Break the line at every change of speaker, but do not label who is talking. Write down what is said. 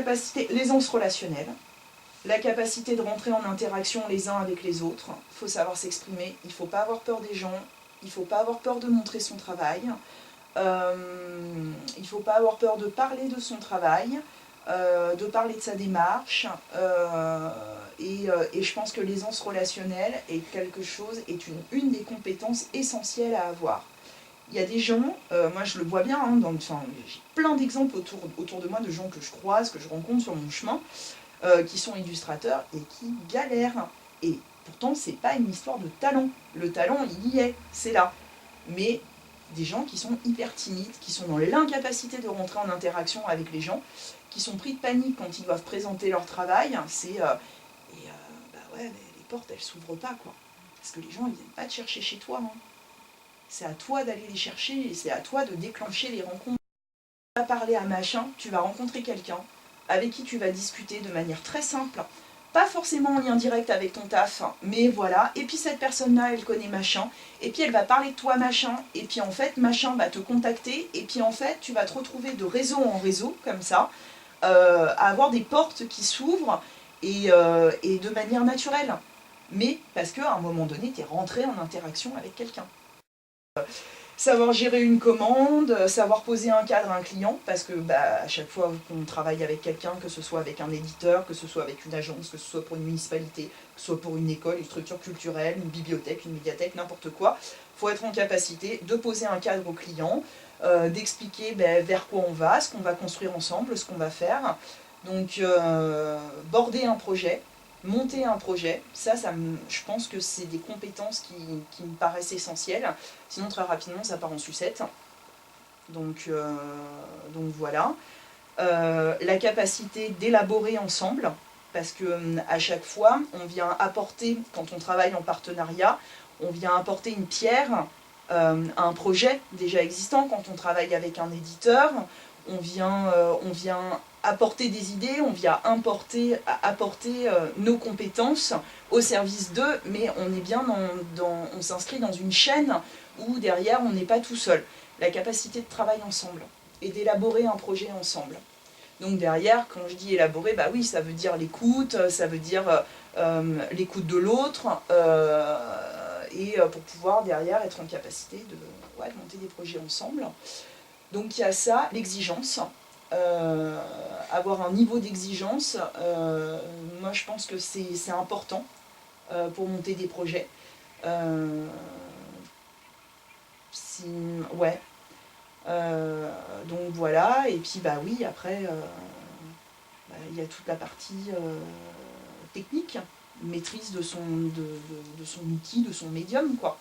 capacité, l'aisance relationnelle, la capacité de rentrer en interaction les uns avec les autres. Il faut savoir s'exprimer, il ne faut pas avoir peur des gens, il ne faut pas avoir peur de montrer son travail, il ne faut pas avoir peur de parler de son travail, de parler de sa démarche, et je pense que l'aisance relationnelle est quelque chose, est une des compétences essentielles à avoir. Il y a des gens, moi je le vois bien, hein, j'ai plein d'exemples autour de moi de gens que je croise, que je rencontre sur mon chemin, qui sont illustrateurs et qui galèrent. Et pourtant, c'est pas une histoire de talent. Le talent, il y est, c'est là. Mais des gens qui sont hyper timides, qui sont dans l'incapacité de rentrer en interaction avec les gens, qui sont pris de panique quand ils doivent présenter leur travail, bah ouais, mais les portes, elles s'ouvrent pas, quoi. Parce que les gens, ils viennent pas te chercher chez toi, hein. C'est à toi d'aller les chercher et c'est à toi de déclencher les rencontres. Tu vas parler à machin, tu vas rencontrer quelqu'un avec qui tu vas discuter de manière très simple, pas forcément en lien direct avec ton taf, mais voilà, et puis cette personne-là, elle connaît machin, et puis elle va parler de toi machin, et puis en fait, machin va te contacter, et puis en fait, tu vas te retrouver de réseau en réseau, comme ça, à avoir des portes qui s'ouvrent, et de manière naturelle. Mais parce qu'à un moment donné, tu es rentré en interaction avec quelqu'un. Savoir gérer une commande, savoir poser un cadre à un client, parce que à chaque fois qu'on travaille avec quelqu'un, que ce soit avec un éditeur, que ce soit avec une agence, que ce soit pour une municipalité, que ce soit pour une école, une structure culturelle, une bibliothèque, une médiathèque, n'importe quoi, il faut être en capacité de poser un cadre au client, d'expliquer vers quoi on va, ce qu'on va construire ensemble, ce qu'on va faire. Donc, border un projet, monter un projet, je pense que c'est des compétences qui me paraissent essentielles. Sinon, très rapidement, ça part en sucette. Donc voilà. La capacité d'élaborer ensemble, parce que à chaque fois, on vient apporter, quand on travaille en partenariat, on vient apporter une pierre à un projet déjà existant. Quand on travaille avec un éditeur, on vient apporter des idées, on vient apporter nos compétences au service d'eux, mais on est bien on s'inscrit dans une chaîne où derrière on n'est pas tout seul. La capacité de travailler ensemble et d'élaborer un projet ensemble. Donc derrière, quand je dis élaborer, bah oui, ça veut dire l'écoute, ça veut dire l'écoute de l'autre, et pour pouvoir derrière être en capacité de monter des projets ensemble. Donc il y a ça, l'exigence. Avoir un niveau d'exigence, moi je pense que c'est important pour monter des projets. Ouais. Donc voilà, et puis bah oui, après, il y a toute la partie technique, maîtrise de son outil, de son médium, quoi.